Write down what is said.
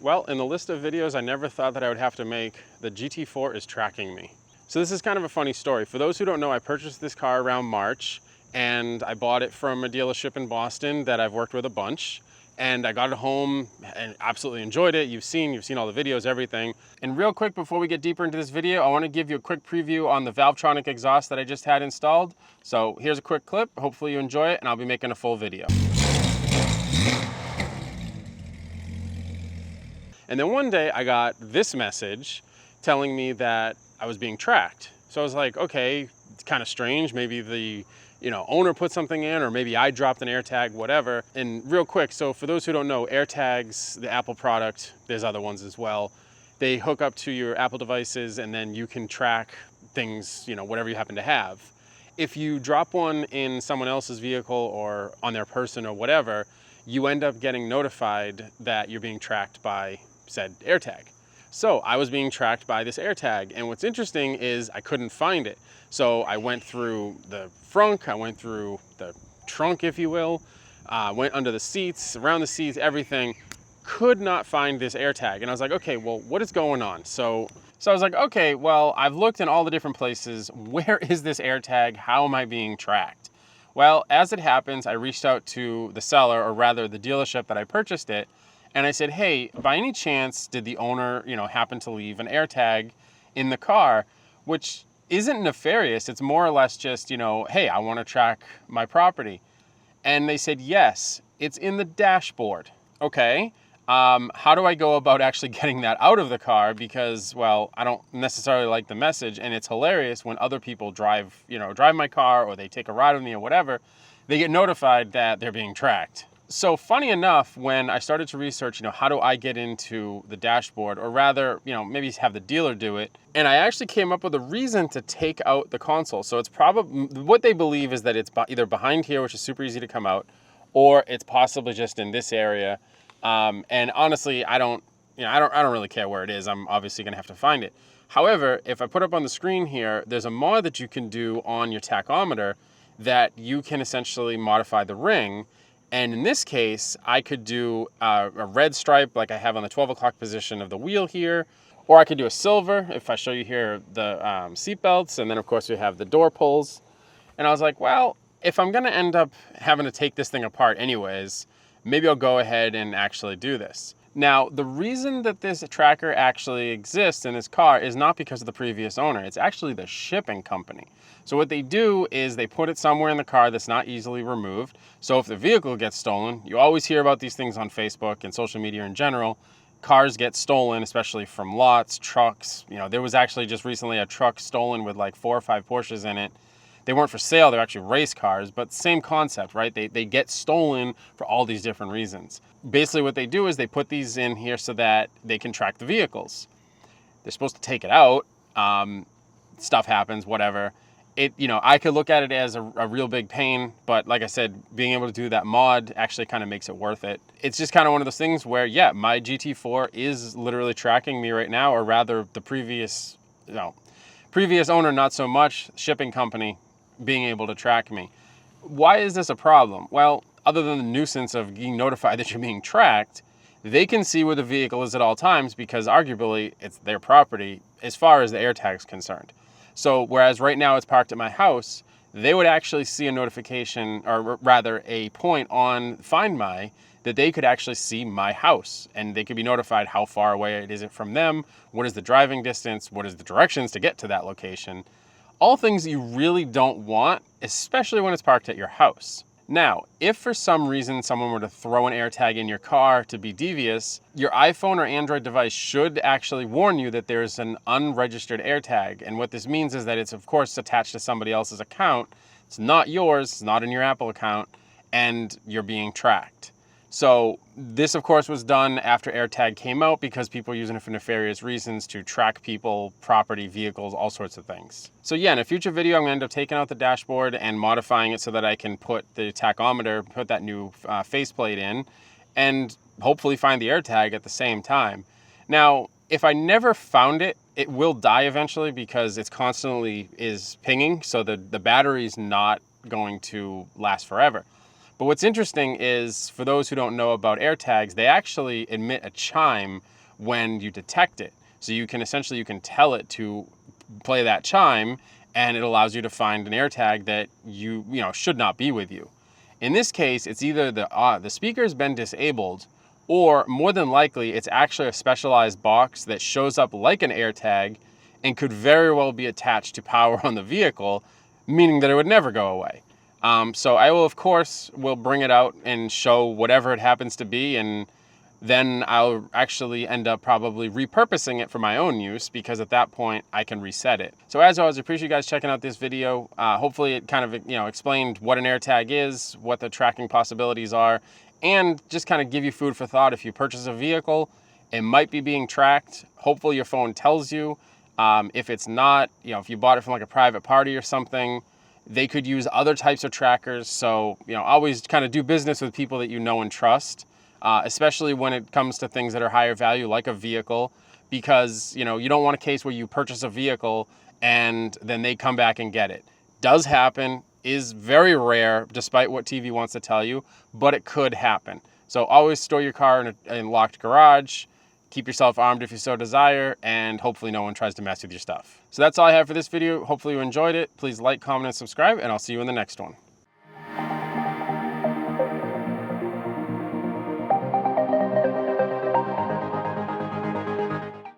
Well, in the list of videos I never thought that I would have to make, the GT4 is tracking me. So this is kind of a funny story. For those who don't know, I purchased this car around March, and I bought it from a dealership in Boston that I've worked with a bunch. And I got it home and absolutely enjoyed it. You've seen all the videos, everything. And real quick, before we get deeper into this video, I want to give you a quick preview on the Valvetronic exhaust that I just had installed. So here's a quick clip. Hopefully you enjoy it, and I'll be making a full video. And then one day I got this message telling me that I was being tracked. So I was like, okay, it's kind of strange. Maybe the owner put something in, or maybe I dropped an AirTag, whatever. And real quick, so for those who don't know, AirTags, the Apple product, there's other ones as well. They hook up to your Apple devices, and then you can track things, whatever you happen to have. If you drop one in someone else's vehicle or on their person or whatever, you end up getting notified that you're being tracked by said AirTag. So I was being tracked by this AirTag, and what's interesting is I couldn't find it. So I went through the frunk, I went through the trunk, if you will, went under the seats, around the seats, everything, could not find this AirTag. And I was like, okay, well, what is going on? So I was like, okay, well, I've looked in all the different places. Where is this AirTag? How am I being tracked? Well, as it happens, I reached out to the seller, or rather the dealership that I purchased it, and I said, hey, by any chance, did the owner, happen to leave an AirTag in the car? Which isn't nefarious. It's more or less just, hey, I want to track my property. And they said, yes, it's in the dashboard. Okay, how do I go about actually getting that out of the car? Because, well, I don't necessarily like the message, and it's hilarious when other people drive my car, or they take a ride with me or whatever, they get notified that they're being tracked. So funny enough, when I started to research, how do I get into the dashboard, or rather, maybe have the dealer do it. And I actually came up with a reason to take out the console. So it's probably, what they believe is that it's either behind here, which is super easy to come out, or it's possibly just in this area. And honestly, I don't really care where it is. I'm obviously gonna have to find it. However, if I put up on the screen here, there's a mod that you can do on your tachometer that you can essentially modify the ring. And in this case, I could do a red stripe like I have on the 12 o'clock position of the wheel here, or I could do a silver if I show you here the seat belts, and then of course we have the door pulls. And I was like, well, if I'm gonna end up having to take this thing apart anyways, maybe I'll go ahead and actually do this. Now, the reason that this tracker actually exists in this car is not because of the previous owner. It's actually the shipping company. So what they do is they put it somewhere in the car that's not easily removed. So if the vehicle gets stolen, you always hear about these things on Facebook and social media in general. Cars get stolen, especially from lots, trucks. There was actually just recently a truck stolen with like 4 or 5 Porsches in it. They weren't for sale, they're actually race cars, but same concept, right? They get stolen for all these different reasons. Basically what they do is they put these in here so that they can track the vehicles. They're supposed to take it out, stuff happens, whatever. I could look at it as a real big pain, but like I said, being able to do that mod actually kind of makes it worth it. It's just kind of one of those things where, yeah, my GT4 is literally tracking me right now, or rather the previous owner, not so much, shipping company, being able to track me. Why is this a problem? Well, other than the nuisance of being notified that you're being tracked, they can see where the vehicle is at all times because arguably it's their property as far as the AirTag's concerned. So whereas right now it's parked at my house, they would actually see a notification, or rather a point on Find My, that they could actually see my house, and they could be notified how far away it is from them, what is the driving distance, what is the directions to get to that location. All things you really don't want, especially when it's parked at your house. Now, if for some reason someone were to throw an AirTag in your car to be devious, your iPhone or Android device should actually warn you that there's an unregistered AirTag. And what this means is that it's of course attached to somebody else's account. It's not yours, it's not in your Apple account, and you're being tracked. So this, of course, was done after AirTag came out because people are using it for nefarious reasons to track people, property, vehicles, all sorts of things. So yeah, in a future video, I'm going to end up taking out the dashboard and modifying it so that I can put the tachometer, put that new faceplate in, and hopefully find the AirTag at the same time. Now, if I never found it, it will die eventually because it's constantly is pinging, so the battery's not going to last forever. But what's interesting is, for those who don't know about AirTags, they actually emit a chime when you detect it. So you can essentially, you can tell it to play that chime, and it allows you to find an AirTag that you know should not be with you. In this case, it's either the speaker's been disabled, or more than likely, it's actually a specialized box that shows up like an AirTag and could very well be attached to power on the vehicle, meaning that it would never go away. So I will, of course, will bring it out and show whatever it happens to be, and then I'll actually end up probably repurposing it for my own use, because at that point I can reset it. So as always, I appreciate you guys checking out this video. Hopefully it kind of explained what an AirTag is, what the tracking possibilities are, and just kind of give you food for thought. If you purchase a vehicle, it might be being tracked. Hopefully your phone tells you. If it's not, if you bought it from like a private party or something, they could use other types of trackers. So, always kind of do business with people that you know and trust, especially when it comes to things that are higher value, like a vehicle, because, you don't want a case where you purchase a vehicle and then they come back and get it. Does happen, is very rare, despite what TV wants to tell you, but it could happen. So always store your car in a locked garage. Keep yourself armed if you so desire, and hopefully no one tries to mess with your stuff. So that's all I have for this video. Hopefully you enjoyed it. Please like, comment, and subscribe, and I'll see you in the next one.